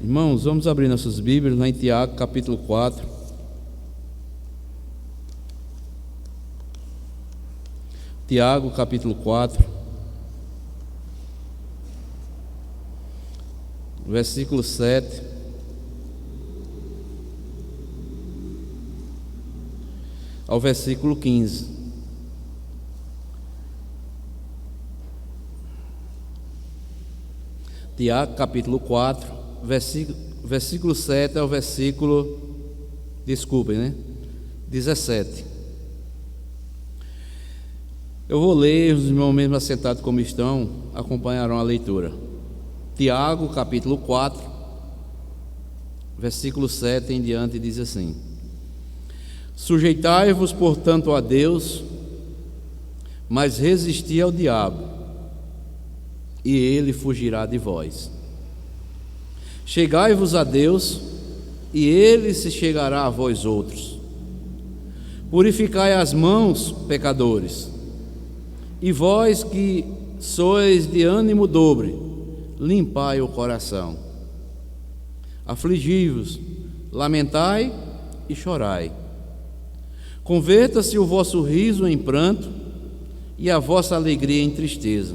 Irmãos, vamos abrir nossas Bíblias lá em Tiago, capítulo 4. Tiago, capítulo 4, versículo 7 ao versículo 15. Tiago, capítulo 4, versículo 7 ao versículo, 17. Eu vou ler, os irmãos mesmo assentados como estão, acompanharão a leitura. Tiago, capítulo 4, versículo 7 em diante, diz assim: Sujeitai-vos, portanto, a Deus, mas resisti ao diabo, e ele fugirá de vós. Chegai-vos a Deus, e ele se chegará a vós outros. Purificai as mãos, pecadores, e vós que sois de ânimo dobre, limpai o coração. Afligi-vos, lamentai e chorai. Converta-se o vosso riso em pranto e a vossa alegria em tristeza.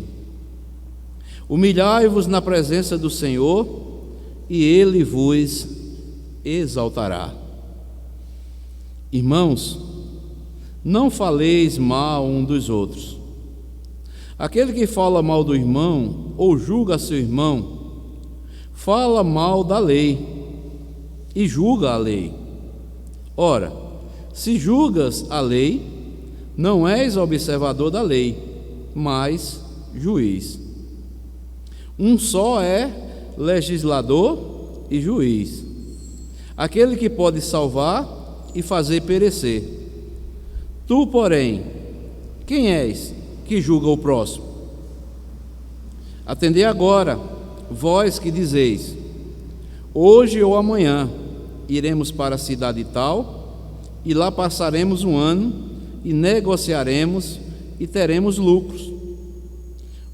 Humilhai-vos na presença do Senhor, e Ele vos exaltará. Irmãos, não faleis mal um dos outros. Aquele que fala mal do irmão ou julga seu irmão, fala mal da lei e julga a lei. Ora, se julgas a lei, não és observador da lei, mas juiz. Um só é legislador e juiz, aquele que pode salvar e fazer perecer. Tu, porém, quem és que julga o próximo? Atendei agora, vós que dizeis: hoje ou amanhã iremos para a cidade tal, e lá passaremos um ano, e negociaremos, e teremos lucros.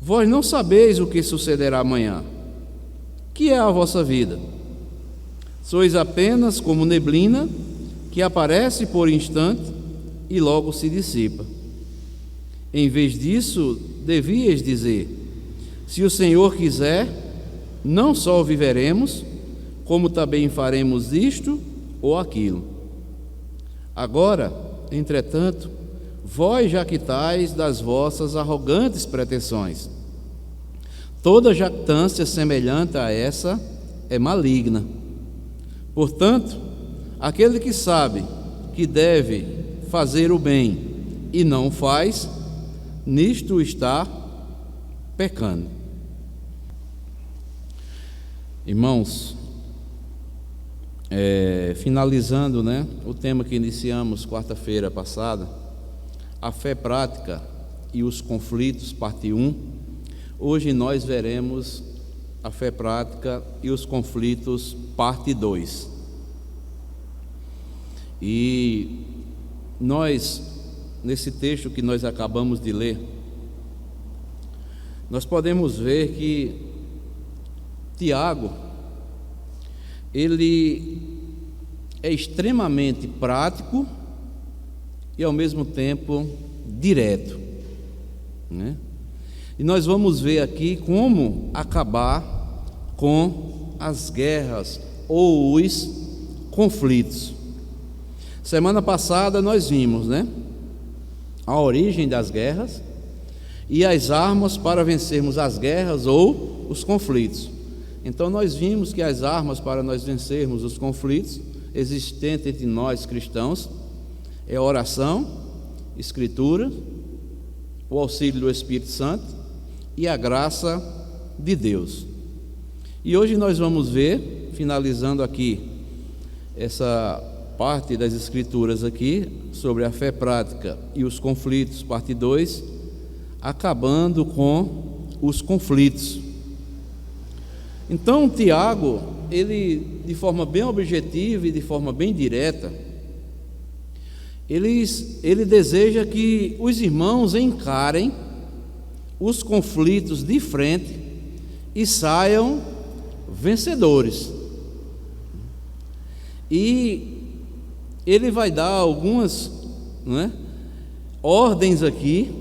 Vós não sabeis o que sucederá amanhã. Que é a vossa vida? Sois apenas como neblina, que aparece por instante e logo se dissipa. Em vez disso, devíeis dizer: se o Senhor quiser, não só viveremos, como também faremos isto ou aquilo. Agora, entretanto, vós jactais das vossas arrogantes pretensões. Toda jactância semelhante a essa é maligna. Portanto, aquele que sabe que deve fazer o bem e não o faz, nisto está pecando. Irmãos, finalizando, o tema que iniciamos quarta-feira passada, a fé prática e os conflitos, parte 1. Hoje nós veremos a fé prática e os conflitos, parte 2. E nós, nesse texto que nós acabamos de ler, nós podemos ver que Tiago, ele é extremamente prático e ao mesmo tempo direto, E nós vamos ver aqui como acabar com as guerras ou os conflitos. Semana passada nós vimos, a origem das guerras e as armas para vencermos as guerras ou os conflitos. Então nós vimos que as armas para nós vencermos os conflitos existentes entre nós cristãos é a oração, escritura, o auxílio do Espírito Santo e a graça de Deus. E hoje nós vamos ver, finalizando aqui essa parte das escrituras aqui, sobre a fé prática e os conflitos, parte 2, acabando com os conflitos. Então Tiago, ele de forma bem objetiva e de forma bem direta, ele deseja que os irmãos encarem os conflitos de frente e saiam vencedores. E ele vai dar algumas, ordens aqui,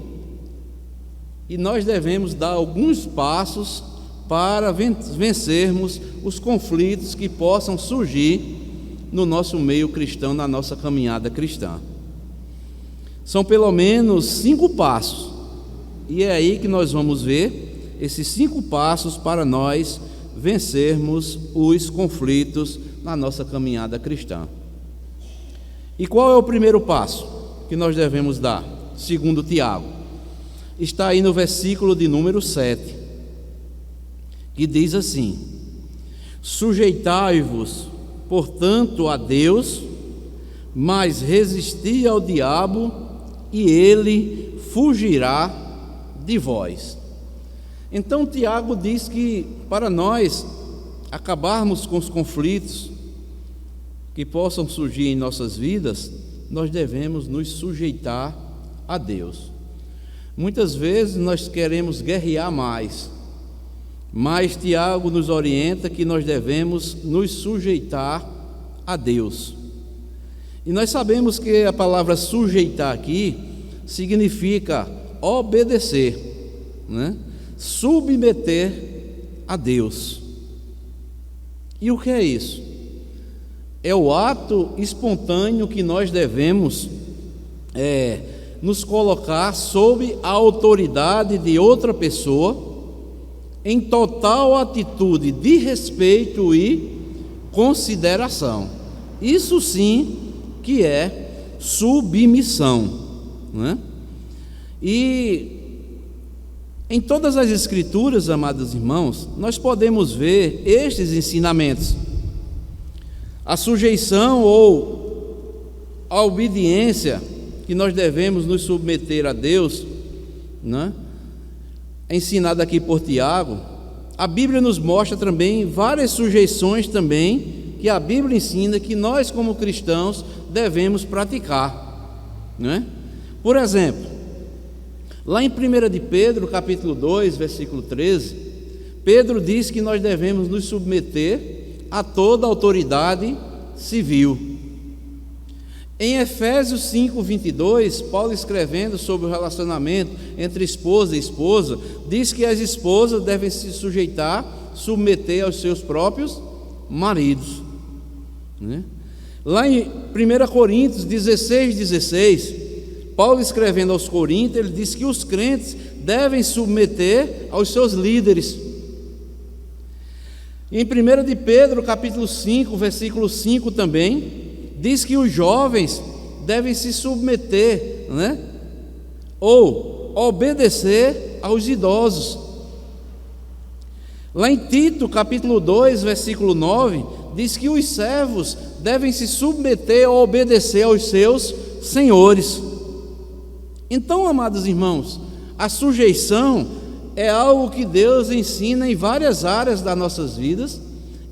e nós devemos dar alguns passos para vencermos os conflitos que possam surgir no nosso meio cristão, na nossa caminhada cristã. São pelo menos 5 passos, e é aí que nós vamos ver esses 5 passos para nós vencermos os conflitos na nossa caminhada cristã. E qual é o primeiro passo que nós devemos dar? Segundo Tiago, está aí no versículo de número 7, que diz assim: sujeitai-vos, portanto, a Deus, mas resisti ao diabo, e ele fugirá de vós. Então Tiago diz que para nós acabarmos com os conflitos que possam surgir em nossas vidas, nós devemos nos sujeitar a Deus. Muitas vezes nós queremos guerrear mais, mas Tiago nos orienta que nós devemos nos sujeitar a Deus. E nós sabemos que a palavra sujeitar aqui significa obedecer, submeter a Deus. E o que é isso? É o ato espontâneo que nós devemos nos colocar sob a autoridade de outra pessoa, em total atitude de respeito e consideração. Isso sim que é submissão, E em todas as Escrituras, amados irmãos, nós podemos ver estes ensinamentos. A sujeição ou a obediência que nós devemos nos submeter a Deus, é ensinada aqui por Tiago. A Bíblia nos mostra também várias sujeições também que a Bíblia ensina que nós como cristãos devemos praticar, Por exemplo, lá em 1 de Pedro, capítulo 2, versículo 13, Pedro diz que nós devemos nos submeter a toda autoridade civil. Em Efésios 5, 22, Paulo, escrevendo sobre o relacionamento entre esposa e esposa, diz que as esposas devem se submeter aos seus próprios maridos, Lá em 1 Coríntios 16, 16, Paulo, escrevendo aos Coríntios, ele diz que os crentes devem submeter aos seus líderes. Em 1 de Pedro, capítulo 5, versículo 5 também, diz que os jovens devem se submeter, ou obedecer aos idosos. Lá em Tito, capítulo 2, versículo 9, diz que os servos devem se submeter ou obedecer aos seus senhores. Então, amados irmãos, a sujeição é algo que Deus ensina em várias áreas das nossas vidas,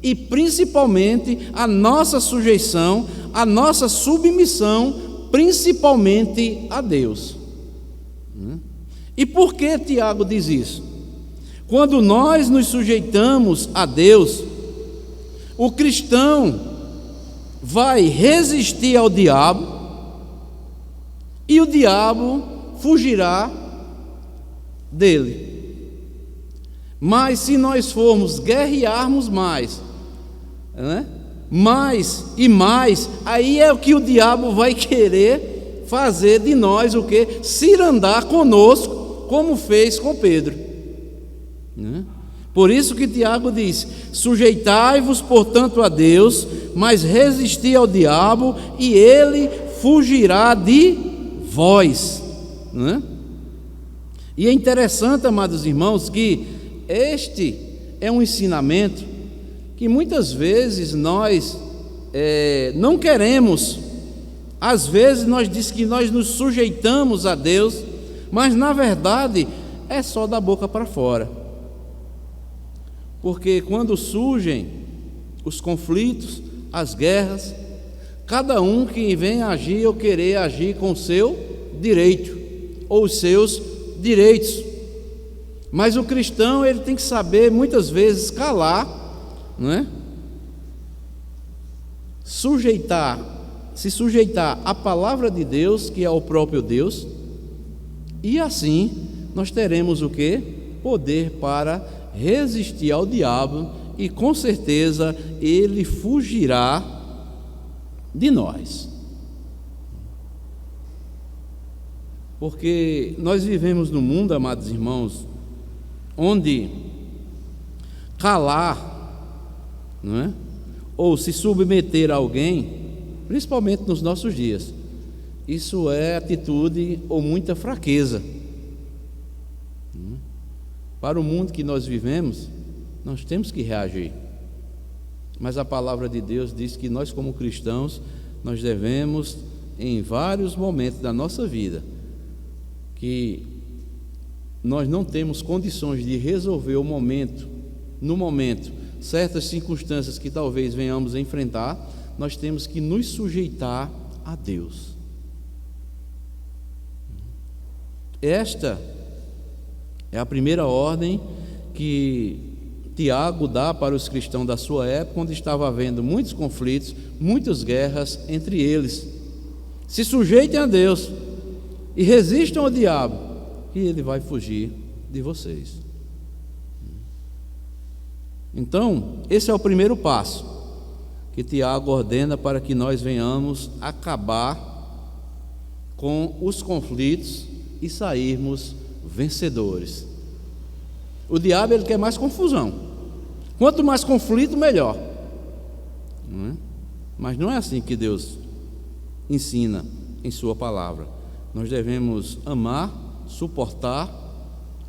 e principalmente a nossa sujeição, a nossa submissão, principalmente a Deus. E por que Tiago diz isso? Quando nós nos sujeitamos a Deus, o cristão vai resistir ao diabo, e o diabo fugirá dele. Mas se nós formos guerrearmos mais e mais, aí é o que o diabo vai querer fazer de nós, o que? Cirandar conosco, como fez com Pedro. Por isso que Tiago diz: sujeitai-vos, portanto, a Deus, mas resisti ao diabo, e ele fugirá de vós. E é interessante, amados irmãos, que este é um ensinamento que muitas vezes nós não queremos. Às vezes nós dizemos que nós nos sujeitamos a Deus, mas na verdade é só da boca para fora. Porque quando surgem os conflitos, as guerras, cada um que vem agir ou querer agir com o seu direito, ou os seus direitos. Mas o cristão, ele tem que saber muitas vezes calar, se sujeitar à palavra de Deus, que é o próprio Deus, e assim nós teremos o quê? Poder para resistir ao diabo, e com certeza ele fugirá de nós. Porque nós vivemos num mundo, amados irmãos, onde calar, não é? Ou se submeter a alguém, principalmente nos nossos dias, isso é atitude ou muita fraqueza. Para o mundo que nós vivemos, nós temos que reagir. Mas a palavra de Deus diz que nós, como cristãos, nós devemos, em vários momentos da nossa vida, que nós não temos condições de resolver no momento, certas circunstâncias que talvez venhamos a enfrentar, nós temos que nos sujeitar a Deus. Esta é a primeira ordem que Tiago dá para os cristãos da sua época, onde estava havendo muitos conflitos, muitas guerras entre eles. Se sujeitem a Deus e resistam ao diabo, e ele vai fugir de vocês. Então, esse é o primeiro passo que Tiago ordena para que nós venhamos acabar com os conflitos e sairmos vencedores. O diabo, ele quer mais confusão. Quanto mais conflito, melhor. Não é? Mas não é assim que Deus ensina em sua palavra. Nós devemos amar, suportar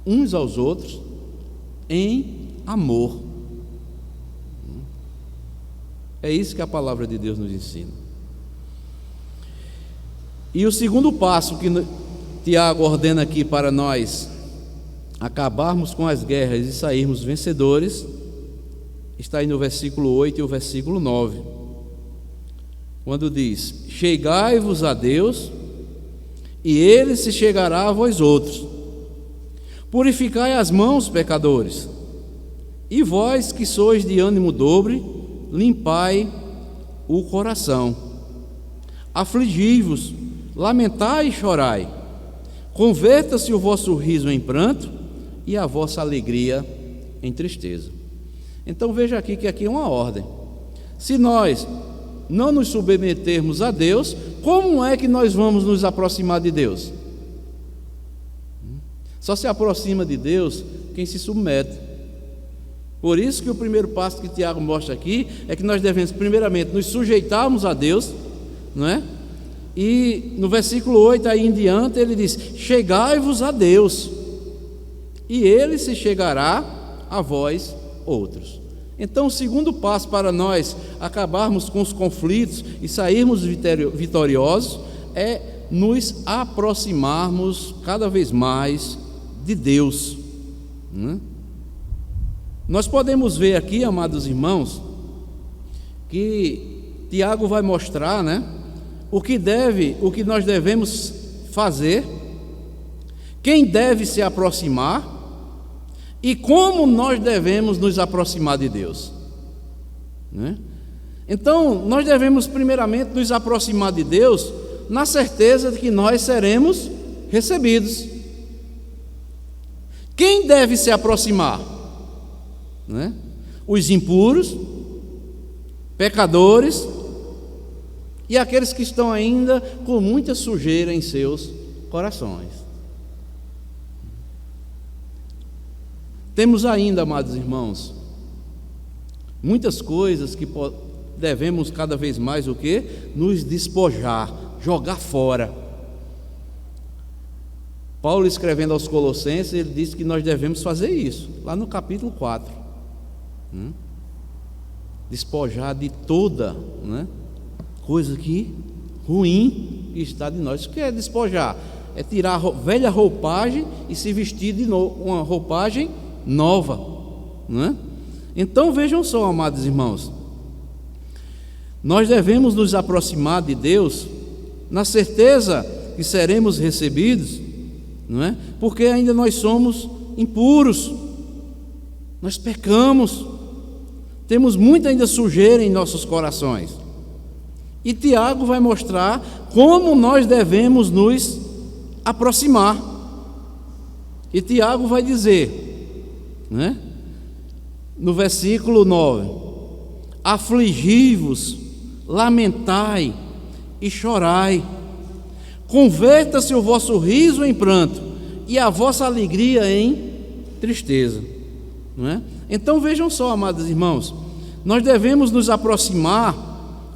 uns aos outros em amor. É isso que a palavra de Deus nos ensina. E o segundo passo que Tiago ordena aqui para nós acabarmos com as guerras e sairmos vencedores, está aí no versículo 8 e o versículo 9, quando diz: chegai-vos a Deus, e Ele se chegará a vós outros. Purificai as mãos, pecadores, e vós que sois de ânimo dobre, limpai o coração. Afligi-vos, lamentai e chorai. Converta-se o vosso riso em pranto e a vossa alegria em tristeza. Então veja aqui que aqui é uma ordem. Se nós não nos submetermos a Deus, como é que nós vamos nos aproximar de Deus? Só se aproxima de Deus quem se submete. Por isso que o primeiro passo que Tiago mostra aqui é que nós devemos primeiramente nos sujeitarmos a Deus, não é? E no versículo 8 aí em diante ele diz: chegai-vos a Deus, e Ele se chegará a vós outros. Então o segundo passo para nós acabarmos com os conflitos e sairmos vitoriosos é nos aproximarmos cada vez mais de Deus, né? Nós podemos ver aqui, amados irmãos, que Tiago vai mostrar, né, o que nós devemos fazer, quem deve se aproximar e como nós devemos nos aproximar de Deus, né? Então, nós devemos primeiramente nos aproximar de Deus na certeza de que nós seremos recebidos. Quem deve se aproximar? Né? Os impuros, pecadores e aqueles que estão ainda com muita sujeira em seus corações. Temos ainda, amados irmãos, muitas coisas que devemos cada vez mais o quê? Nos despojar, jogar fora. Paulo, escrevendo aos Colossenses, ele diz que nós devemos fazer isso, lá no capítulo 4. Despojar de toda, né, coisa que ruim que está de nós. O que é despojar? É tirar a velha roupagem e se vestir de novo, uma roupagem nova, né? Então vejam só, amados irmãos, nós devemos nos aproximar de Deus na certeza que seremos recebidos, não é? Porque ainda nós somos impuros, nós pecamos, temos muita ainda sujeira em nossos corações. E Tiago vai mostrar como nós devemos nos aproximar. E Tiago vai dizer, né, no versículo 9: afligi-vos, lamentai e chorai, converta-se o vosso riso em pranto e a vossa alegria em tristeza. Não é? Então vejam só, amados irmãos, nós devemos nos aproximar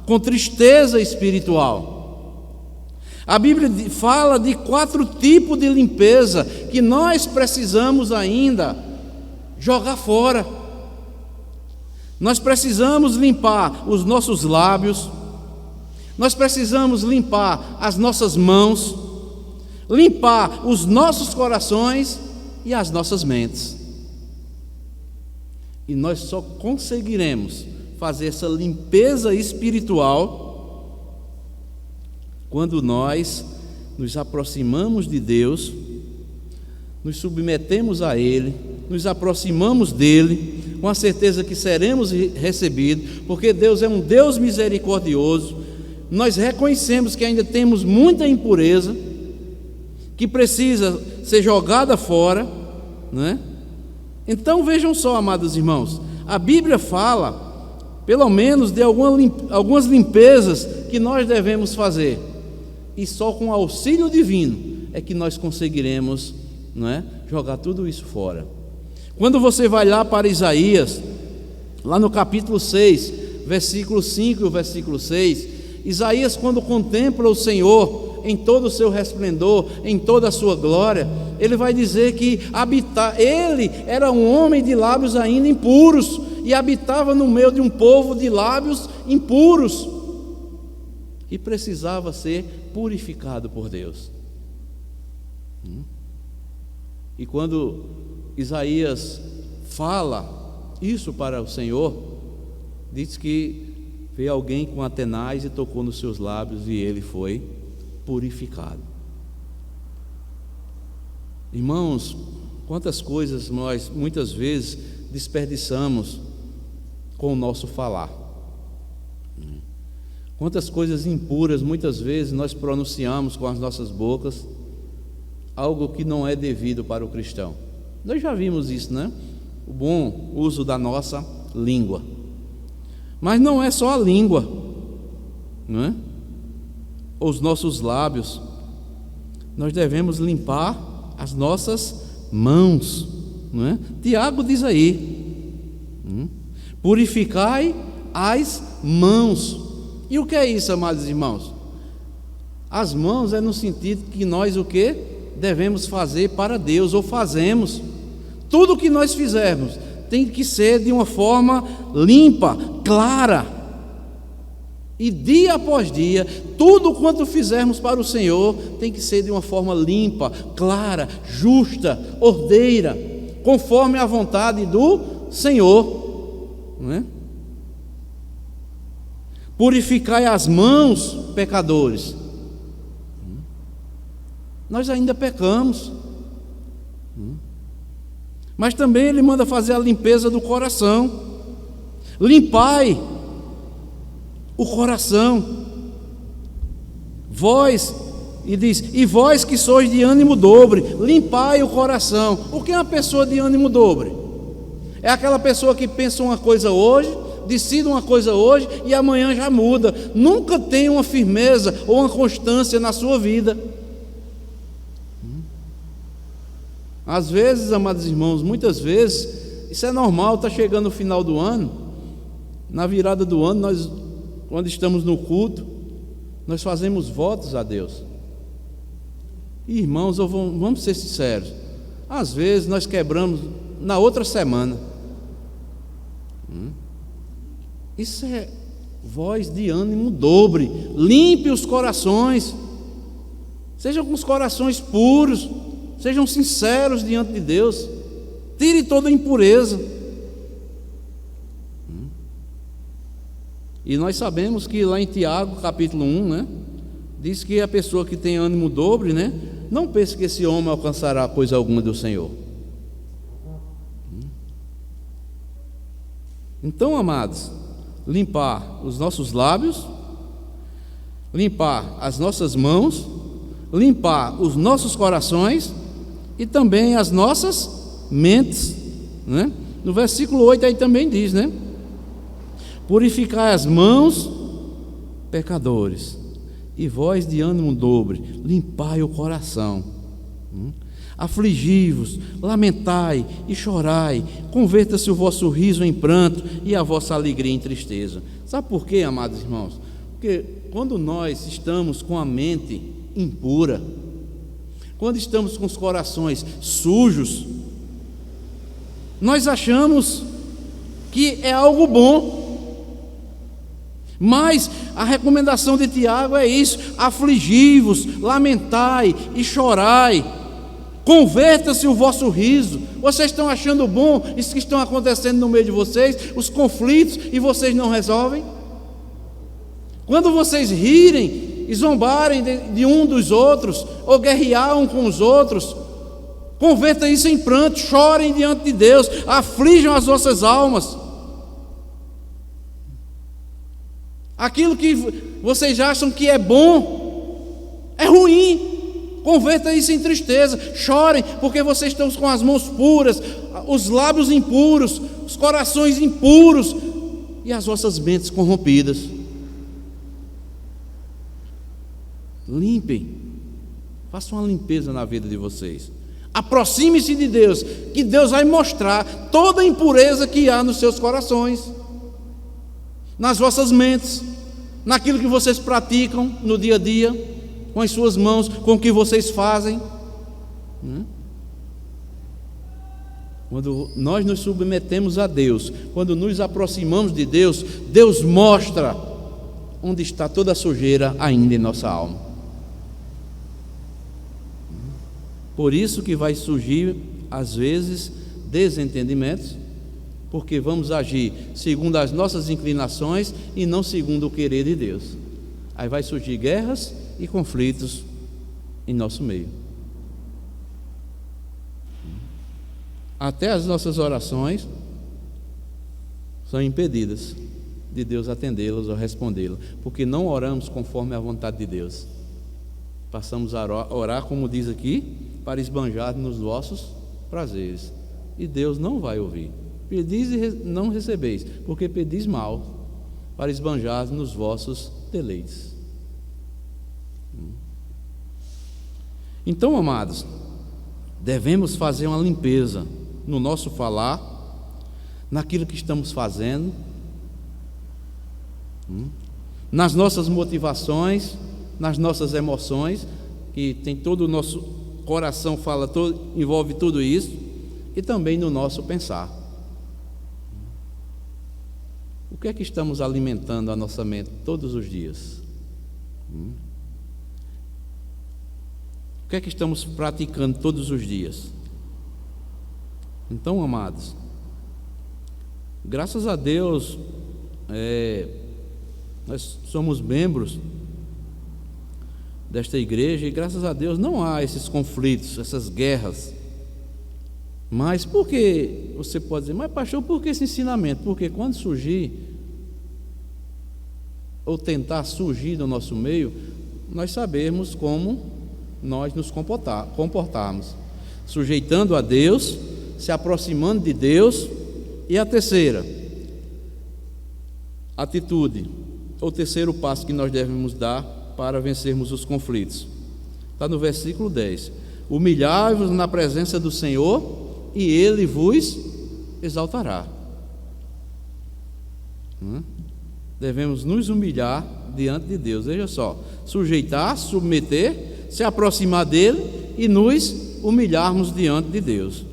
com tristeza espiritual. A Bíblia fala de 4 tipos de limpeza que nós precisamos ainda jogar fora. Nós precisamos limpar os nossos lábios, nós precisamos limpar as nossas mãos, limpar os nossos corações e as nossas mentes. E nós só conseguiremos fazer essa limpeza espiritual quando nós nos aproximamos de Deus, nos submetemos a Ele, nos aproximamos dEle, com a certeza que seremos recebidos, porque Deus é um Deus misericordioso. Nós reconhecemos que ainda temos muita impureza, que precisa ser jogada fora, não é? Então vejam só, amados irmãos, a Bíblia fala, pelo menos, de algumas limpezas que nós devemos fazer, e só com o auxílio divino é que nós conseguiremos, não é, jogar tudo isso fora. Quando você vai lá para Isaías, lá no capítulo 6, versículo 5 e o versículo 6, Isaías, quando contempla o Senhor em todo o seu resplendor, em toda a sua glória, ele vai dizer que ele era um homem de lábios ainda impuros, e habitava no meio de um povo de lábios impuros, e precisava ser purificado por Deus. E quando Isaías fala isso para o Senhor, diz que veio alguém com atenaz e tocou nos seus lábios, e ele foi purificado. Irmãos, quantas coisas nós muitas vezes desperdiçamos com o nosso falar. Quantas coisas impuras muitas vezes nós pronunciamos com as nossas bocas, algo que não é devido para o cristão. Nós já vimos isso, né? O bom uso da nossa língua. Mas não é só a língua, não é? Os nossos lábios. Nós devemos limpar as nossas mãos, não é? Tiago diz aí: purificai as mãos. E o que é isso, amados irmãos? As mãos é no sentido que nós o que devemos fazer para Deus, ou fazemos. Tudo que nós fizermos tem que ser de uma forma limpa, clara. E dia após dia, tudo quanto fizermos para o Senhor tem que ser de uma forma limpa, clara, justa, ordeira, conforme a vontade do Senhor, não é? Purificai as mãos, pecadores. Nós ainda pecamos. Mas também ele manda fazer a limpeza do coração. Limpai o coração. Vós, e diz, e vós que sois de ânimo dobre, limpai o coração. O que é uma pessoa de ânimo dobre? É aquela pessoa que pensa uma coisa hoje, decide uma coisa hoje e amanhã já muda. Nunca tem uma firmeza ou uma constância na sua vida. Às vezes, amados irmãos, muitas vezes, isso é normal, está chegando o final do ano, na virada do ano, nós, quando estamos no culto, nós fazemos votos a Deus. E, irmãos, vamos ser sinceros, às vezes nós quebramos na outra semana. Isso é voz de ânimo dobre. Limpe os corações, sejam com os corações puros, sejam sinceros diante de Deus, tire toda a impureza. E nós sabemos que lá em Tiago, capítulo 1, né, diz que a pessoa que tem ânimo dobre, né, não pense que esse homem alcançará coisa alguma do Senhor. Então, amados, limpar os nossos lábios, limpar as nossas mãos, limpar os nossos corações e também as nossas mentes, né? No versículo 8 aí também diz, né? Purificai as mãos, pecadores, e vós de ânimo dobre, limpai o coração. Afligi-vos, lamentai e chorai, converta-se o vosso riso em pranto e a vossa alegria em tristeza. Sabe por quê, amados irmãos? Porque quando nós estamos com a mente impura, quando estamos com os corações sujos, nós achamos que é algo bom. Mas a recomendação de Tiago é isso: afligi-vos, lamentai e chorai, converta-se o vosso riso. Vocês estão achando bom isso que estão acontecendo no meio de vocês, os conflitos, e vocês não resolvem? Quando vocês rirem e zombarem de um dos outros, ou guerrear um com os outros, converta isso em pranto, chorem diante de Deus, aflijam as vossas almas. Aquilo que vocês acham que é bom, é ruim. Converta isso em tristeza. Chorem, porque vocês estão com as mãos puras, os lábios impuros, os corações impuros e as vossas mentes corrompidas. Limpem, façam uma limpeza na vida de vocês. Aproxime-se de Deus, que Deus vai mostrar toda a impureza que há nos seus corações, nas vossas mentes, naquilo que vocês praticam no dia a dia, com as suas mãos, com o que vocês fazem. Quando nós nos submetemos a Deus, quando nos aproximamos de Deus, Deus mostra onde está toda a sujeira ainda em nossa alma. Por isso que vai surgir, às vezes, desentendimentos, porque vamos agir segundo as nossas inclinações e não segundo o querer de Deus. Aí vai surgir guerras e conflitos em nosso meio. Até as nossas orações são impedidas de Deus atendê-las ou respondê-las, porque não oramos conforme a vontade de Deus. Passamos a orar, como diz aqui, para esbanjar nos vossos prazeres, e Deus não vai ouvir. Pedis e não recebeis, porque pedis mal, para esbanjar nos vossos deleites. Então, amados, devemos fazer uma limpeza no nosso falar, naquilo que estamos fazendo, nas nossas motivações, nas nossas emoções, que tem todo o nosso coração, envolve tudo isso, e também no nosso pensar. O que é que estamos alimentando a nossa mente todos os dias? O que é que estamos praticando todos os dias? Então, amados, graças a Deus, nós somos membros desta igreja, e graças a Deus não há esses conflitos, essas guerras. Mas por que, você pode dizer, mas pastor, por que esse ensinamento? Porque quando surgir, ou tentar surgir no nosso meio, nós sabemos como nós nos comportarmos, sujeitando a Deus, se aproximando de Deus. E a terceira atitude, ou terceiro passo que nós devemos dar para vencermos os conflitos, está no versículo 10: humilhai-vos na presença do Senhor, e Ele vos exaltará. Devemos nos humilhar diante de Deus. Veja só, sujeitar, submeter, se aproximar dEle e nos humilharmos diante de Deus.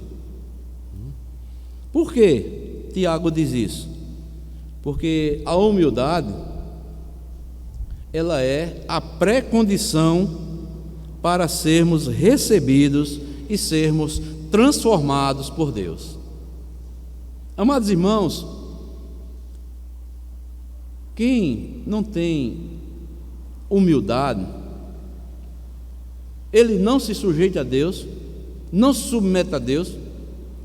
Por que Tiago diz isso? Porque a humildade, ela é a pré-condição para sermos recebidos e sermos transformados por Deus. Amados irmãos, quem não tem humildade, ele não se sujeita a Deus, não se submete a Deus.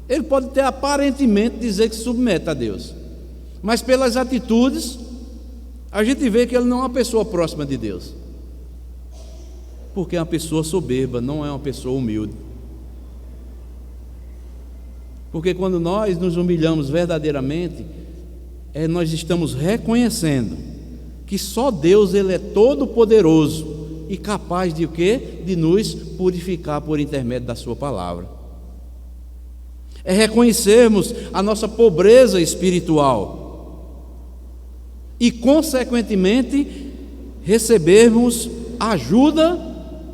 Ele pode até aparentemente dizer que se submete a Deus, mas pelas atitudes a gente vê que ele não é uma pessoa próxima de Deus. porque é uma pessoa soberba, não é uma pessoa humilde. Porque quando nós nos humilhamos verdadeiramente, nós estamos reconhecendo que só Deus, Ele é todo poderoso e capaz de o quê? De nos purificar por intermédio da sua palavra. É reconhecermos a nossa pobreza espiritual e, consequentemente, recebermos a ajuda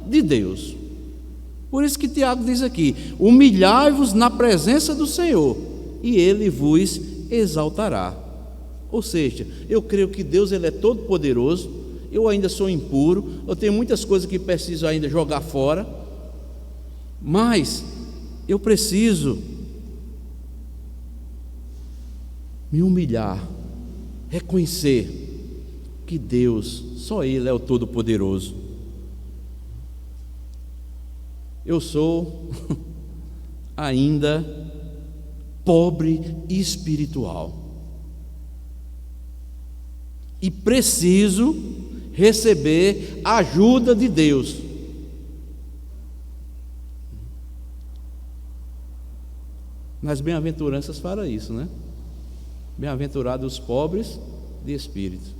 de Deus. Por isso que Tiago diz aqui: humilhai-vos na presença do Senhor e Ele vos exaltará. Ou seja, eu creio que Deus, Ele é todo poderoso. Eu ainda sou impuro, eu tenho muitas coisas que preciso ainda jogar fora, mas eu preciso me humilhar, reconhecer que Deus, só Ele é o Todo-Poderoso. Eu sou ainda pobre espiritual e preciso receber a ajuda de Deus. Nas bem-aventuranças fala isso, né? Bem-aventurados os pobres de espírito.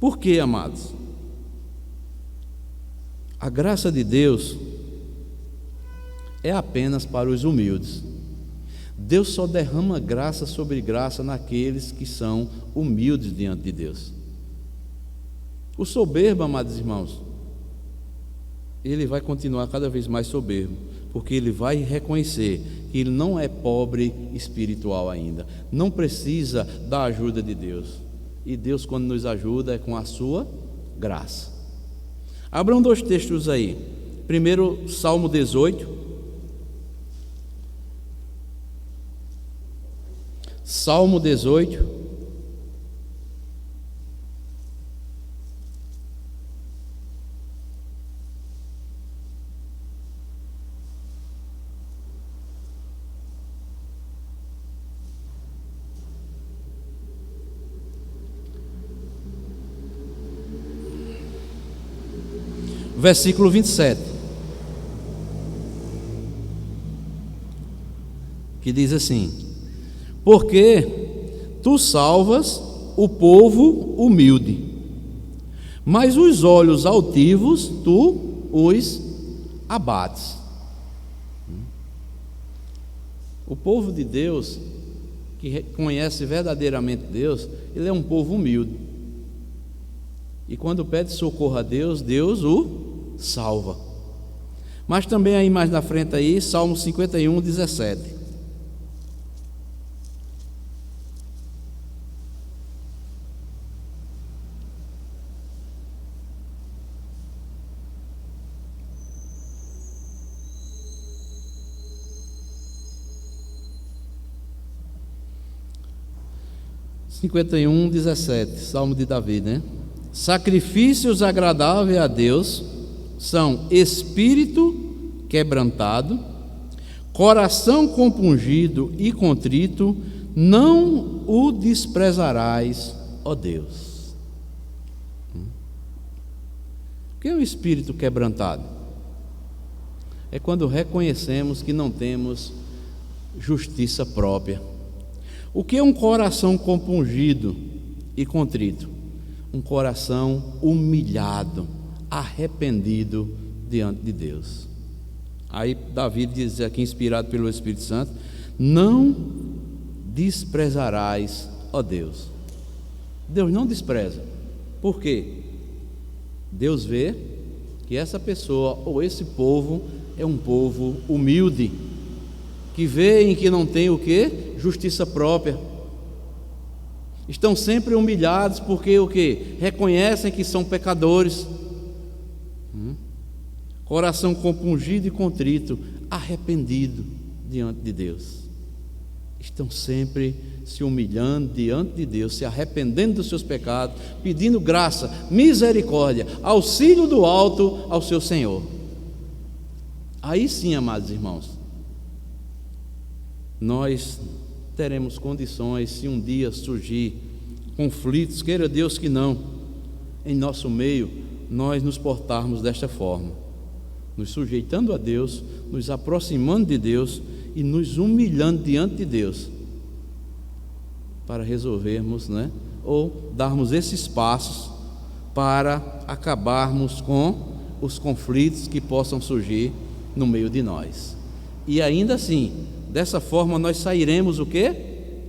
Por quê, amados? A graça de Deus é apenas para os humildes. Deus só derrama graça sobre graça naqueles que são humildes diante de Deus. O soberbo, amados irmãos, ele vai continuar cada vez mais soberbo, porque ele vai reconhecer que ele não é pobre espiritual ainda, não precisa da ajuda de Deus. E Deus, quando nos ajuda, é com a sua graça. Abram dois textos aí. Primeiro, Salmo 18. Salmo 18, versículo 27, que diz assim: porque tu salvas o povo humilde, mas os olhos altivos tu os abates. O povo de Deus, que conhece verdadeiramente Deus, ele é um povo humilde, e quando pede socorro a Deus, Deus o salva. Mas também aí mais na frente aí, Salmo 51, 17. Salmo de Davi, né? Sacrifícios agradáveis a Deus são espírito quebrantado, coração compungido e contrito, não o desprezarás, ó Deus. O que é o espírito quebrantado? É quando reconhecemos que não temos justiça própria. O que é um coração compungido e contrito? Um coração humilhado, arrependido diante de Deus. Aí Davi diz aqui, inspirado pelo Espírito Santo: não desprezarás, ó Deus. Deus não despreza. Por quê? Deus vê que essa pessoa ou esse povo é um povo humilde, que veem que não tem o quê? Justiça própria. Estão sempre humilhados porque o quê? Reconhecem que são pecadores. Coração compungido e contrito, arrependido diante de Deus. Estão sempre se humilhando diante de Deus, se arrependendo dos seus pecados, pedindo graça, misericórdia, auxílio do alto ao seu Senhor. Aí sim, amados irmãos, nós teremos condições, se um dia surgir conflitos, queira Deus que não, em nosso meio, nós nos portarmos desta forma, nos sujeitando a Deus, nos aproximando de Deus e nos humilhando diante de Deus, para resolvermos, ou darmos esses passos para acabarmos com os conflitos que possam surgir no meio de nós. E ainda assim, dessa forma nós sairemos o quê?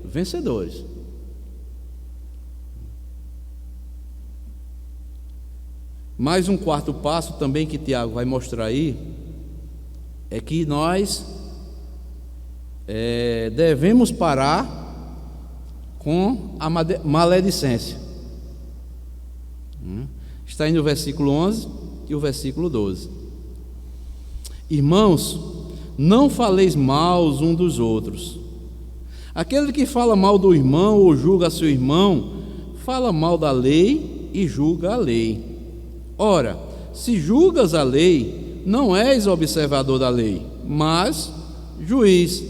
Vencedores. Mais um quarto passo também que Tiago vai mostrar aí, é que nós devemos parar com a maledicência. Está aí no versículo 11 e o versículo 12. Irmãos, não faleis mal uns dos outros. Aquele que fala mal do irmão ou julga seu irmão, fala mal da lei e julga a lei. Ora, se julgas a lei, não és observador da lei, mas juiz.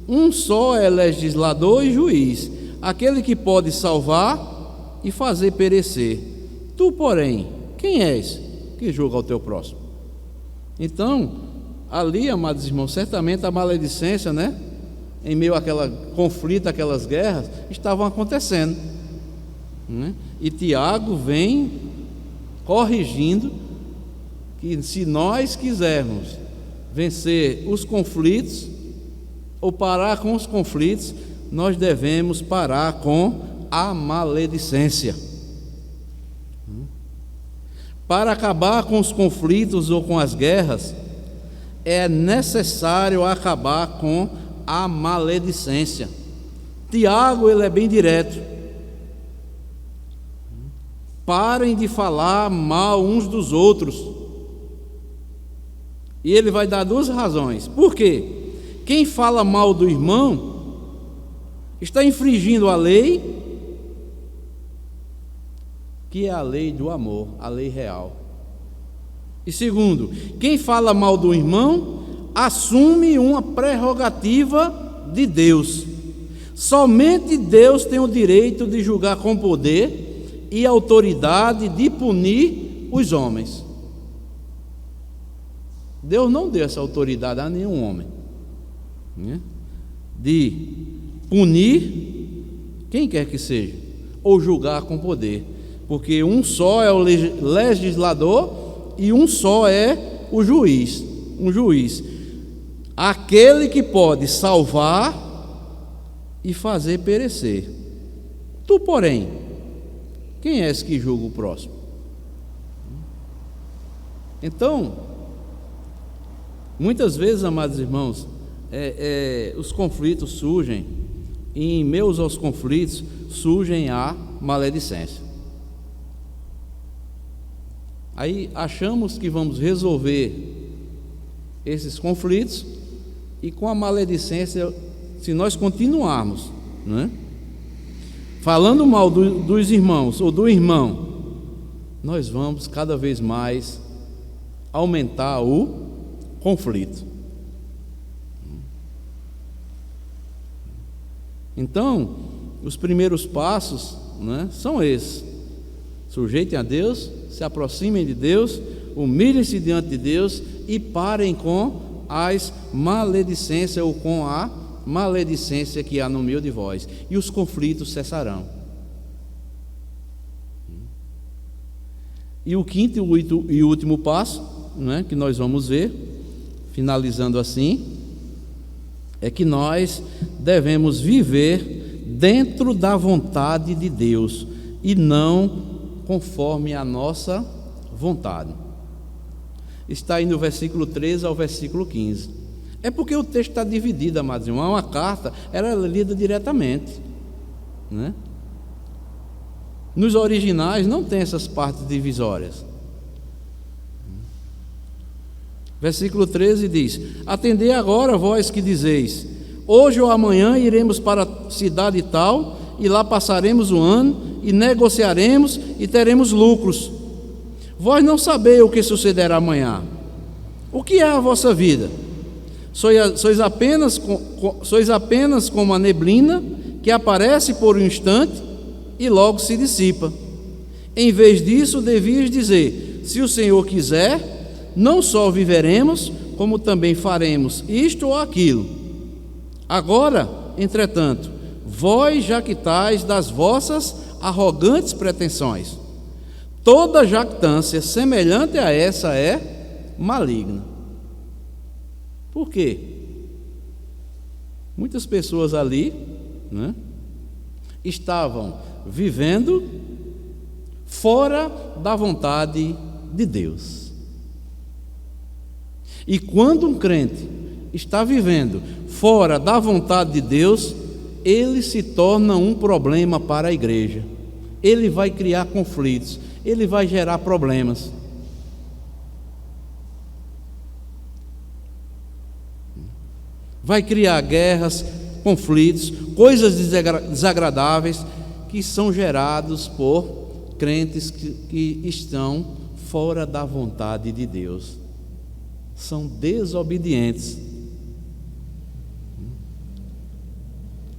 Um só é legislador e juiz, aquele que pode salvar e fazer perecer. Tu, porém, quem és que julga ao teu próximo? Então, ali, amados irmãos, certamente a maledicência, em meio àquele conflito, aquelas guerras, estavam acontecendo, E Tiago vem corrigindo que se nós quisermos vencer os conflitos ou parar com os conflitos, nós devemos parar com a maledicência. Para acabar com os conflitos ou com as guerras, é necessário acabar com a maledicência. Tiago, ele é bem direto. Parem de falar mal uns dos outros. E ele vai dar duas razões. Por quê? Quem fala mal do irmão está infringindo a lei, que é a lei do amor, a lei real. E segundo, quem fala mal do irmão assume uma prerrogativa de Deus. Somente Deus tem o direito de julgar com poder e autoridade de punir os homens. Deus não deu essa autoridade a nenhum homem, de punir quem quer que seja, ou julgar com poder, porque um só é o legislador e um só é o juiz, um juiz, aquele que pode salvar e fazer perecer. Tu, porém, quem és que julga o próximo? Então, muitas vezes, amados irmãos, os conflitos surgem, e em meio aos conflitos surgem a maledicência. Aí achamos que vamos resolver esses conflitos, e com a maledicência, se nós continuarmos, falando mal dos irmãos ou do irmão, nós vamos cada vez mais aumentar o conflito. Então, os primeiros passos, são esses: sujeitem a Deus, se aproximem de Deus, humilhem-se diante de Deus e parem com as maledicências ou com a maledicência que há no meio de vós, e os conflitos cessarão. E o quinto e último passo, que nós vamos ver, finalizando assim, é que nós devemos viver dentro da vontade de Deus e não conforme a nossa vontade. Está aí no versículo 13 ao versículo 15. É porque o texto está dividido, amados irmãos. Uma carta era lida diretamente, Nos originais não tem essas partes divisórias. Versículo 13 diz: atendei agora, vós que dizeis: hoje ou amanhã iremos para a cidade tal, e lá passaremos o ano, e negociaremos, e teremos lucros. Vós não sabeis o que sucederá amanhã. O que é a vossa vida? Sois apenas como a neblina, que aparece por um instante e logo se dissipa. Em vez disso, devias dizer: se o Senhor quiser, não só viveremos, como também faremos isto ou aquilo. Agora, entretanto, vós jactais das vossas arrogantes pretensões. Toda jactância semelhante a essa é maligna. Por quê? Muitas pessoas ali, né, estavam vivendo fora da vontade de Deus. E quando um crente está vivendo fora da vontade de Deus, ele se torna um problema para a igreja. Ele vai criar conflitos, ele vai gerar problemas. Vai criar guerras, conflitos, coisas desagradáveis que são gerados por crentes que estão fora da vontade de Deus. São desobedientes.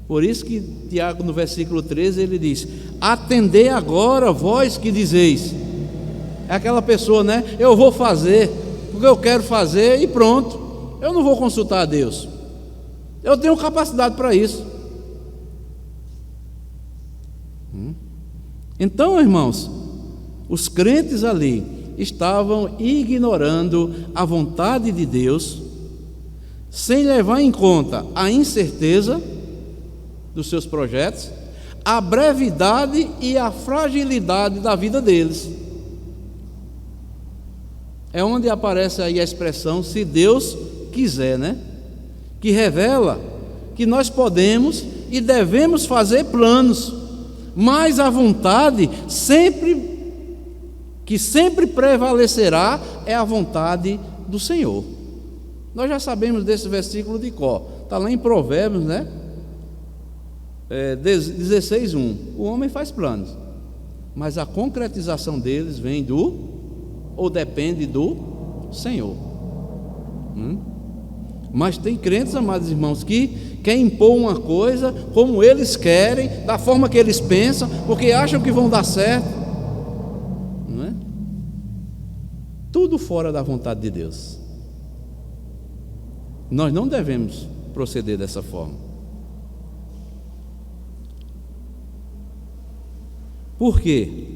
Por isso que Tiago, no versículo 13, ele diz: atendei agora, vós que dizeis. É aquela pessoa, né? Eu vou fazer, porque eu quero fazer e pronto. Eu não vou consultar a Deus. Eu tenho capacidade para isso. Então, irmãos, os crentes ali estavam ignorando a vontade de Deus, sem levar em conta a incerteza dos seus projetos, a brevidade e a fragilidade da vida deles. É onde aparece aí a expressão "se Deus quiser", né? Que revela que nós podemos e devemos fazer planos, mas a vontade que sempre prevalecerá é a vontade do Senhor. Nós já sabemos desse versículo de cor, está lá em Provérbios, né? 16:1. O homem faz planos, mas a concretização deles vem depende do Senhor. Mas tem crentes, amados irmãos, que querem impor uma coisa como eles querem, da forma que eles pensam, porque acham que vão dar certo, não é? Tudo fora da vontade de Deus. Nós não devemos proceder dessa forma. Por quê?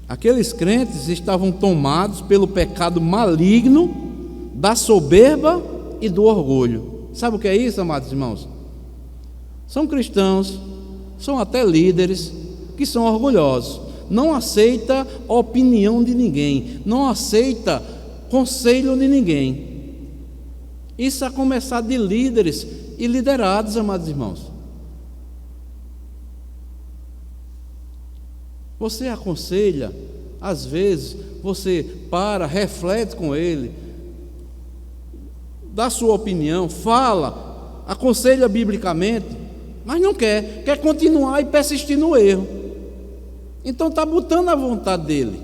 Aqueles crentes estavam tomados pelo pecado maligno da soberba e do orgulho. Sabe o que é isso, amados irmãos? São cristãos, são até líderes que são orgulhosos, não aceita opinião de ninguém, não aceita conselho de ninguém. Isso a começar de líderes e liderados, amados irmãos. Você aconselha, às vezes você para, reflete com ele, dá sua opinião, fala, aconselha biblicamente, mas não quer continuar e persistir no erro. Então está botando a vontade dele.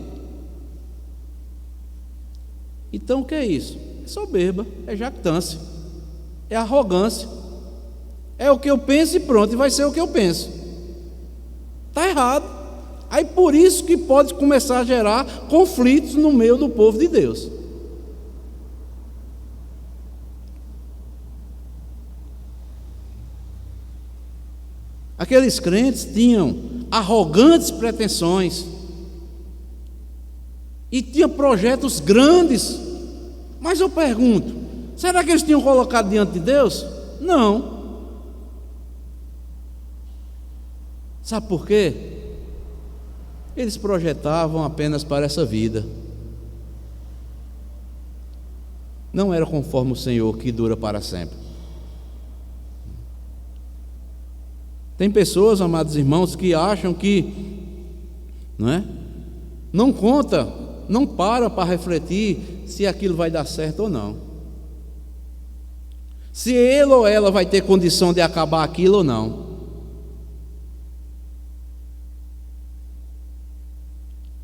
Então o que é isso? É soberba, é jactância, é arrogância, é o que eu penso e pronto, e vai ser o que eu penso. Está errado. Aí por isso que pode começar a gerar conflitos no meio do povo de Deus. Aqueles crentes tinham arrogantes pretensões e tinham projetos grandes. Mas eu pergunto, será que eles tinham colocado diante de Deus? Não. Sabe por quê? Eles projetavam apenas para essa vida. Não era conforme o Senhor, que dura para sempre. Tem pessoas, amados irmãos, que acham que não conta, não para refletir se aquilo vai dar certo ou não, se ele ou ela vai ter condição de acabar aquilo ou não.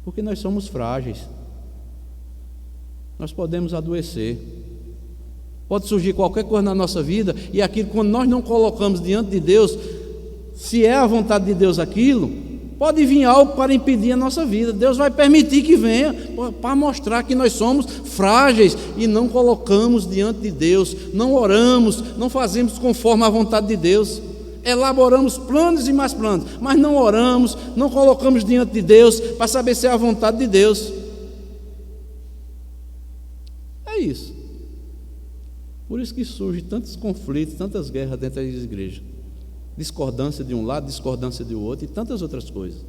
Porque nós somos frágeis, nós podemos adoecer, pode surgir qualquer coisa na nossa vida, e aquilo, quando nós não colocamos diante de Deus, se é a vontade de Deus aquilo, pode vir algo para impedir a nossa vida. Deus vai permitir que venha para mostrar que nós somos frágeis e não colocamos diante de Deus, não oramos, não fazemos conforme a vontade de Deus. Elaboramos planos e mais planos, mas não oramos, não colocamos diante de Deus para saber se é a vontade de Deus. É isso. Por isso que surgem tantos conflitos, tantas guerras dentro das igrejas. Discordância de um lado, discordância do outro e tantas outras coisas.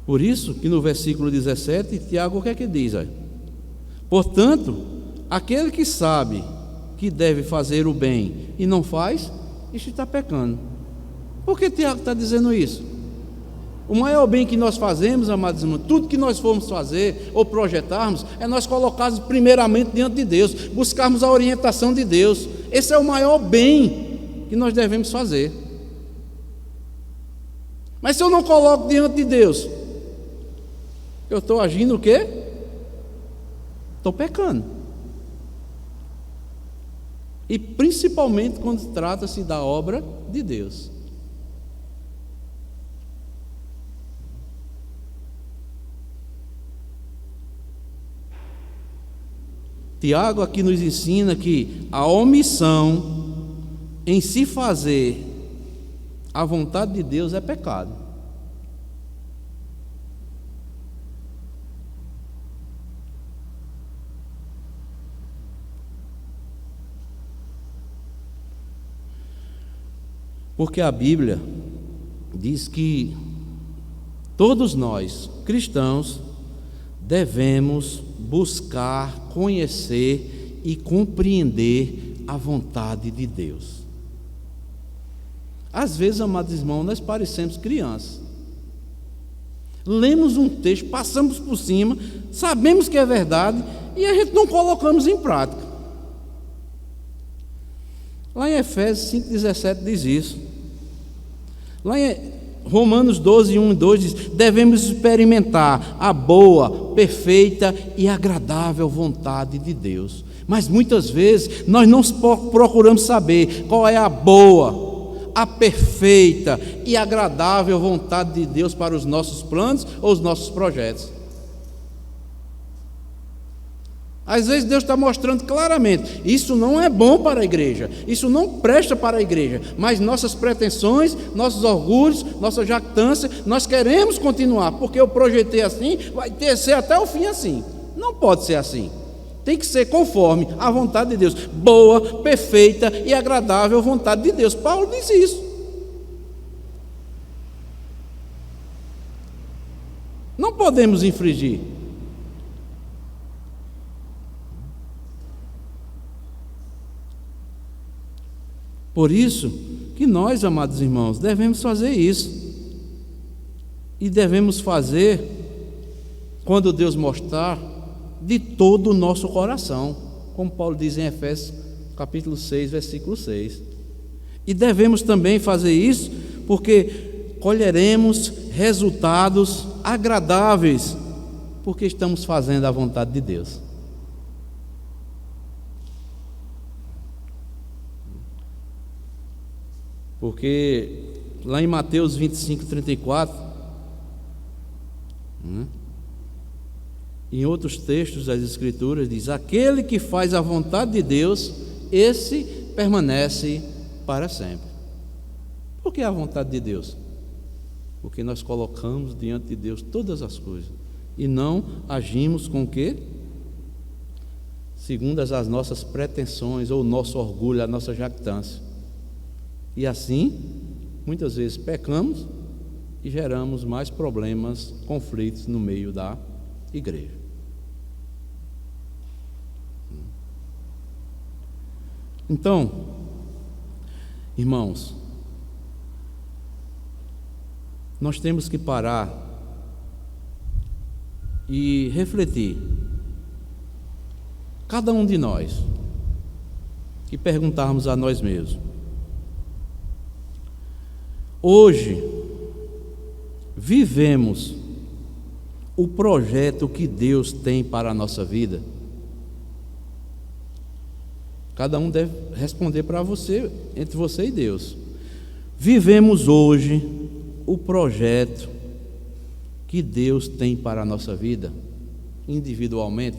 Por isso que no versículo 17, Tiago o que é que diz? Portanto, aquele que sabe que deve fazer o bem e não faz, este está pecando. Por que Tiago está dizendo isso? O maior bem que nós fazemos, amados irmãos, tudo que nós formos fazer ou projetarmos, é nós colocarmos primeiramente diante de Deus, buscarmos a orientação de Deus. Esse é o maior bem que nós devemos fazer. Mas se eu não coloco diante de Deus, eu estou agindo o quê? Estou pecando. E principalmente quando trata-se da obra de Deus. Tiago aqui nos ensina que a omissão em se fazer a vontade de Deus é pecado. Porque a Bíblia diz que todos nós, cristãos, devemos buscar, conhecer e compreender a vontade de Deus. Às vezes, amados irmãos, nós parecemos crianças. Lemos um texto, passamos por cima, sabemos que é verdade e a gente não colocamos em prática. Lá em Efésios 5,17 diz isso. Lá em Romanos 12, 1 e 2 diz: devemos experimentar a boa, perfeita e agradável vontade de Deus. Mas muitas vezes nós não procuramos saber qual é a boa, a perfeita e agradável vontade de Deus para os nossos planos ou os nossos projetos. Às vezes Deus está mostrando claramente: isso não é bom para a igreja, isso não presta para a igreja, mas nossas pretensões, nossos orgulhos, nossa jactância, nós queremos continuar, porque eu projetei assim, vai ser até o fim assim. Não pode ser assim, tem que ser conforme a vontade de Deus, boa, perfeita e agradável vontade de Deus. Paulo diz isso. Não podemos infringir. Por isso que nós, amados irmãos, devemos fazer isso. E devemos fazer, quando Deus mostrar, de todo o nosso coração, como Paulo diz em Efésios capítulo 6, versículo 6. E devemos também fazer isso porque colheremos resultados agradáveis, porque estamos fazendo a vontade de Deus. Porque lá em Mateus 25, 34, em outros textos das Escrituras diz: aquele que faz a vontade de Deus, esse permanece para sempre. Por que a vontade de Deus? Porque nós colocamos diante de Deus todas as coisas e não agimos com o quê? Segundo as nossas pretensões ou o nosso orgulho, a nossa jactância. E assim, muitas vezes pecamos e geramos mais problemas, conflitos no meio da igreja. Então, irmãos, nós temos que parar e refletir, cada um de nós, e perguntarmos a nós mesmos: hoje vivemos o projeto que Deus tem para a nossa vida? Cada um deve responder para você, entre você e Deus. Vivemos hoje o projeto que Deus tem para a nossa vida, individualmente,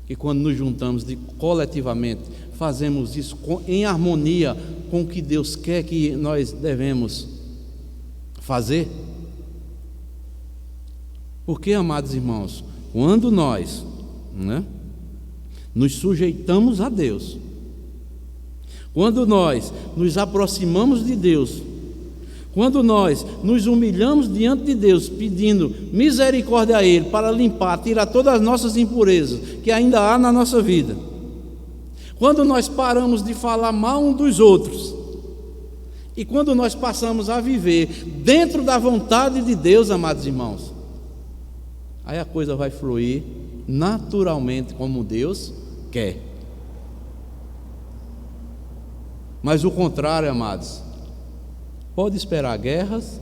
que quando nos juntamos coletivamente, fazemos isso em harmonia com o que Deus quer que nós devemos fazer. Porque, amados irmãos, quando nós, nos sujeitamos a Deus, quando nós nos aproximamos de Deus, quando nós nos humilhamos diante de Deus, pedindo misericórdia a Ele para limpar, tirar todas as nossas impurezas que ainda há na nossa vida, quando nós paramos de falar mal uns dos outros, e quando nós passamos a viver dentro da vontade de Deus, amados irmãos, aí a coisa vai fluir naturalmente como Deus quer. Mas o contrário, amados, pode esperar guerras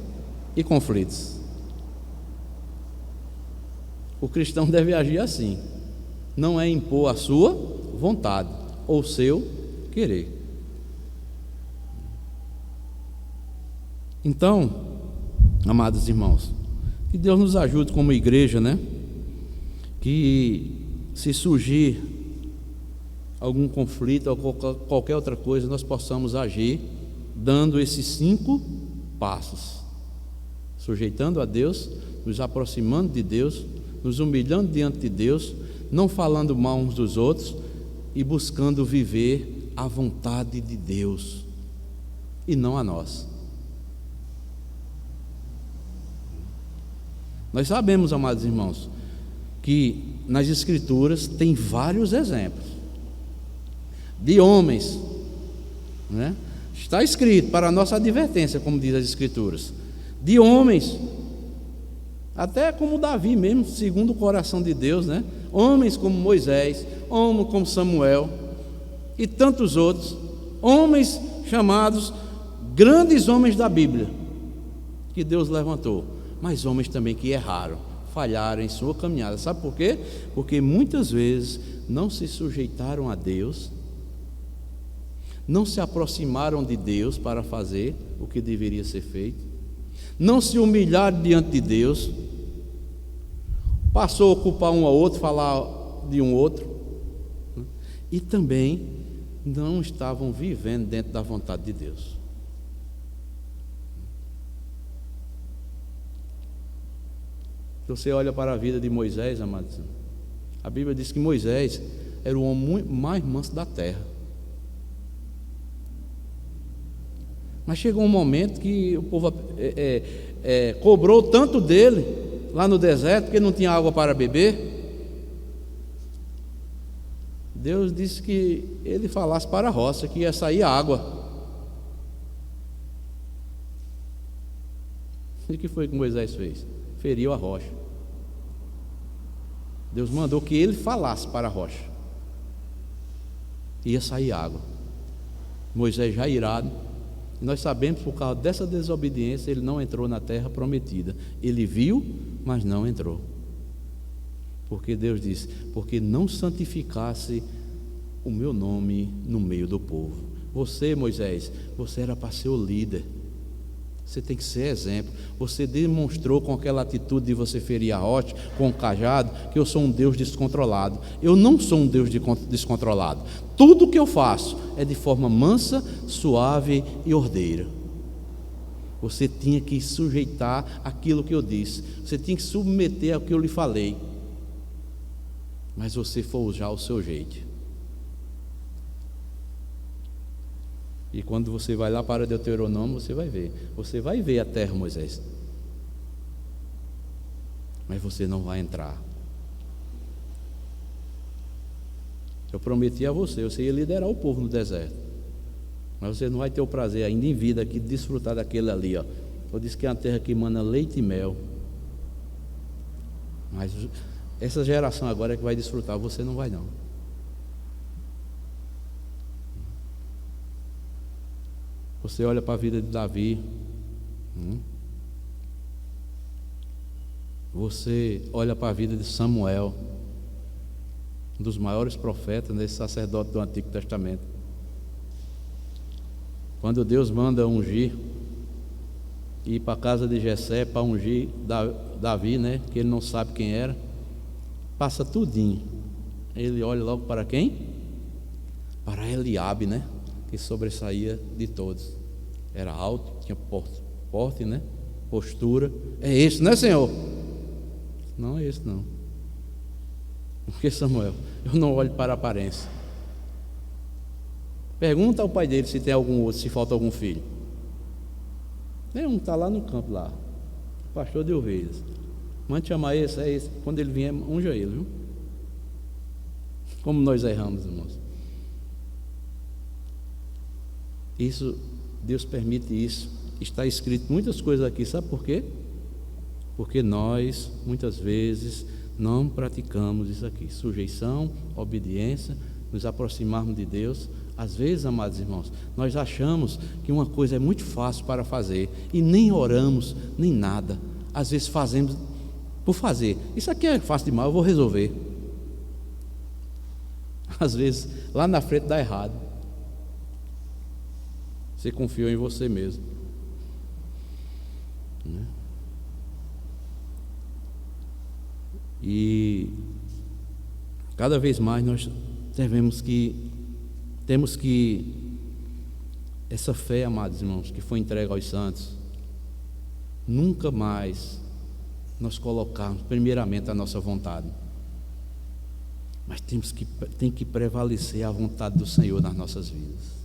e conflitos. O cristão deve agir assim, não é impor a sua vontade ou seu querer. Então, amados irmãos, que Deus nos ajude como igreja, que se surgir algum conflito ou qualquer outra coisa, nós possamos agir dando esses 5 passos: sujeitando a Deus, nos aproximando de Deus, nos humilhando diante de Deus, não falando mal uns dos outros e buscando viver a vontade de Deus e não a nossa. Nós sabemos, amados irmãos, que nas Escrituras tem vários exemplos de homens, está escrito para a nossa advertência, como diz as Escrituras, de homens, até como Davi mesmo, segundo o coração de Deus, homens como Moisés, homens como Samuel e tantos outros, homens chamados grandes homens da Bíblia, que Deus levantou, mas homens também que erraram, falharam em sua caminhada. Sabe por quê? Porque muitas vezes não se sujeitaram a Deus, não se aproximaram de Deus para fazer o que deveria ser feito, não se humilharam diante de Deus, passou a ocupar um ao outro, falar de um outro, e também não estavam vivendo dentro da vontade de Deus. Você olha para a vida de Moisés, amados, a Bíblia diz que Moisés era o homem mais manso da terra. Mas chegou um momento que o povo cobrou tanto dele, lá no deserto, porque não tinha água para beber. Deus disse que ele falasse para a rocha que ia sair água. E o que foi que Moisés fez? Feriu a rocha. Deus mandou que ele falasse para a rocha, ia sair água. Moisés já irado, e nós sabemos, por causa dessa desobediência, ele não entrou na terra prometida. Ele viu, mas não entrou, porque Deus disse: porque não santificasse o meu nome no meio do povo. Você, Moisés, você era para ser o líder, você tem que ser exemplo. Você demonstrou com aquela atitude de você ferir a rocha com o cajado que eu sou um Deus descontrolado. Eu não sou um Deus descontrolado. Tudo que eu faço é de forma mansa, suave e ordeira. Você tinha que sujeitar aquilo que eu disse, você tinha que submeter ao que eu lhe falei, mas você forjar o seu jeito. E quando você vai lá para Deuteronômio, você vai ver a terra, Moisés, mas você não vai entrar. Eu prometi a você ia liderar o povo no deserto, mas você não vai ter o prazer ainda em vida aqui de desfrutar daquele ali, ó. Eu disse que é uma terra que emana leite e mel, mas essa geração agora é que vai desfrutar, você não vai não. Você olha para a vida de Davi, você olha para a vida de Samuel, um dos maiores profetas, desse sacerdote do Antigo Testamento. Quando Deus manda ungir, ir para a casa de Jessé para ungir Davi, né, que ele não sabe quem era, passa tudinho. Ele olha logo para quem? Para Eliabe, né, que sobressaía de todos. Era alto, tinha porte, né, postura. É esse, né, Senhor? Não é esse, não. Porque, Samuel, eu não olho para a aparência. Pergunta ao pai dele se tem algum outro, se falta algum filho. Um está lá no campo, lá, pastor de ovelhas. Mande chamar esse, é esse. Quando ele vier, unja ele, viu? Como nós erramos, irmãos. Isso, Deus permite isso. Está escrito muitas coisas aqui, sabe por quê? Porque nós, muitas vezes, não praticamos isso aqui. Sujeição, obediência, nos aproximarmos de Deus. Às vezes, amados irmãos, nós achamos que uma coisa é muito fácil para fazer e nem oramos, nem nada. Às vezes fazemos por fazer. Isso aqui é fácil demais, eu vou resolver. Às vezes, lá na frente dá errado. Você confiou em você mesmo, né? E cada vez mais nós temos que essa fé, amados irmãos, que foi entregue aos santos, nunca mais nós colocarmos primeiramente a nossa vontade, mas tem que prevalecer a vontade do Senhor nas nossas vidas.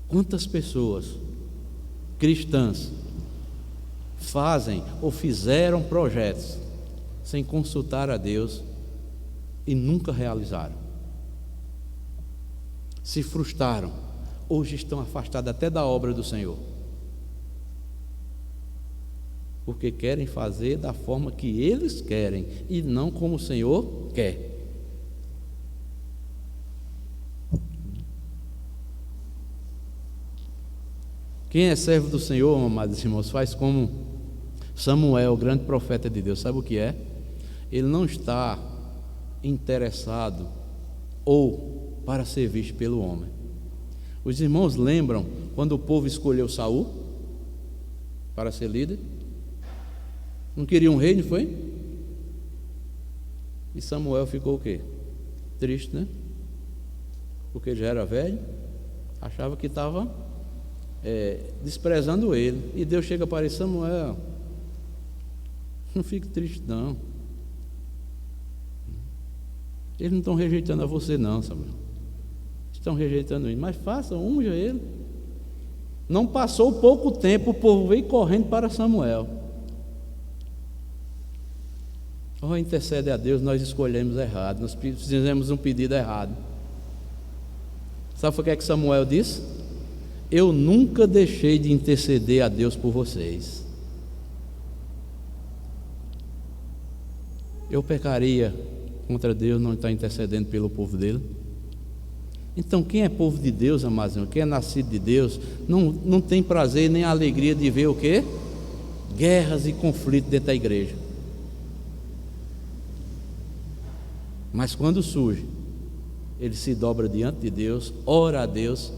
Quantas pessoas cristãs fazem ou fizeram projetos sem consultar a Deus e nunca realizaram? Se frustraram, hoje estão afastados até da obra do Senhor, porque querem fazer da forma que eles querem e não como o Senhor quer. Quem é servo do Senhor, amados irmãos, faz como Samuel, o grande profeta de Deus. Sabe o que é? Ele não está interessado ou para ser visto pelo homem. Os irmãos lembram quando o povo escolheu Saul para ser líder? Não queria um rei, não foi? E Samuel ficou o quê? Triste, né? Porque já era velho, achava que estava desprezando ele. E Deus chega para ele: Samuel, não fique triste não, eles não estão rejeitando a você não, Samuel, estão rejeitando ele, mas faça, unja ele. Não passou pouco tempo, o povo veio correndo para Samuel. Intercede a Deus, nós escolhemos errado, nós fizemos um pedido errado. Sabe o que é que Samuel disse? Eu nunca deixei de interceder a Deus por vocês. Eu pecaria contra Deus não estar intercedendo pelo povo dele? Então, quem é povo de Deus, amados irmãos, quem é nascido de Deus, não tem prazer nem alegria de ver o quê? Guerras e conflitos dentro da igreja. Mas quando surge, ele se dobra diante de Deus, ora a Deus.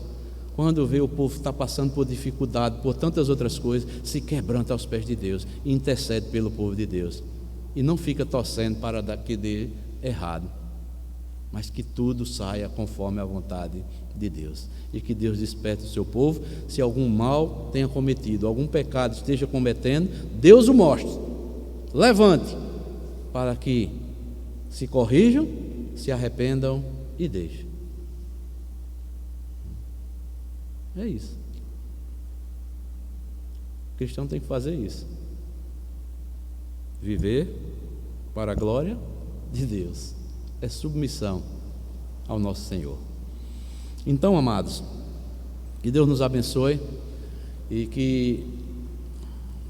Quando vê o povo está passando por dificuldade, por tantas outras coisas, se quebranta aos pés de Deus e intercede pelo povo de Deus. E não fica torcendo para que dê errado, mas que tudo saia conforme a vontade de Deus. E que Deus desperte o seu povo. Se algum mal tenha cometido, algum pecado esteja cometendo, Deus o mostre, levante, para que se corrijam, se arrependam e deixem. É isso. O cristão tem que fazer isso. Viver para a glória de Deus. É submissão ao nosso Senhor. Então, amados, que Deus nos abençoe e que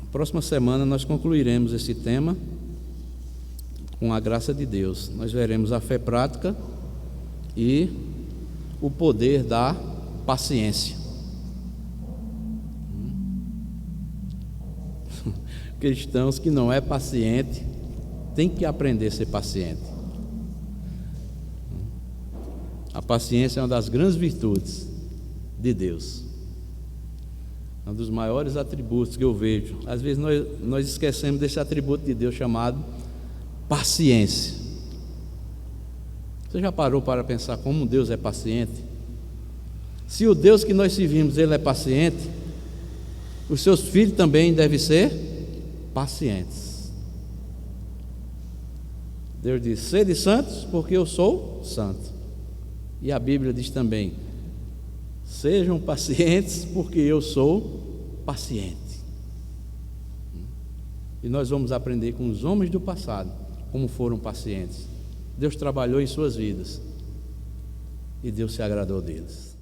na próxima semana nós concluiremos esse tema com a graça de Deus. Nós veremos a fé prática e o poder da paciência. Cristãos que não é paciente tem que aprender a ser paciente. A paciência é uma das grandes virtudes de Deus. É um dos maiores atributos que eu vejo. Às vezes nós esquecemos desse atributo de Deus chamado paciência. Você já parou para pensar como Deus é paciente? Se o Deus que nós servimos, Ele é paciente, os seus filhos também devem ser pacientes. Deus diz: sede santos, porque eu sou santo. E a Bíblia diz também: sejam pacientes, porque eu sou paciente. E nós vamos aprender com os homens do passado como foram pacientes. Deus trabalhou em suas vidas e Deus se agradou deles.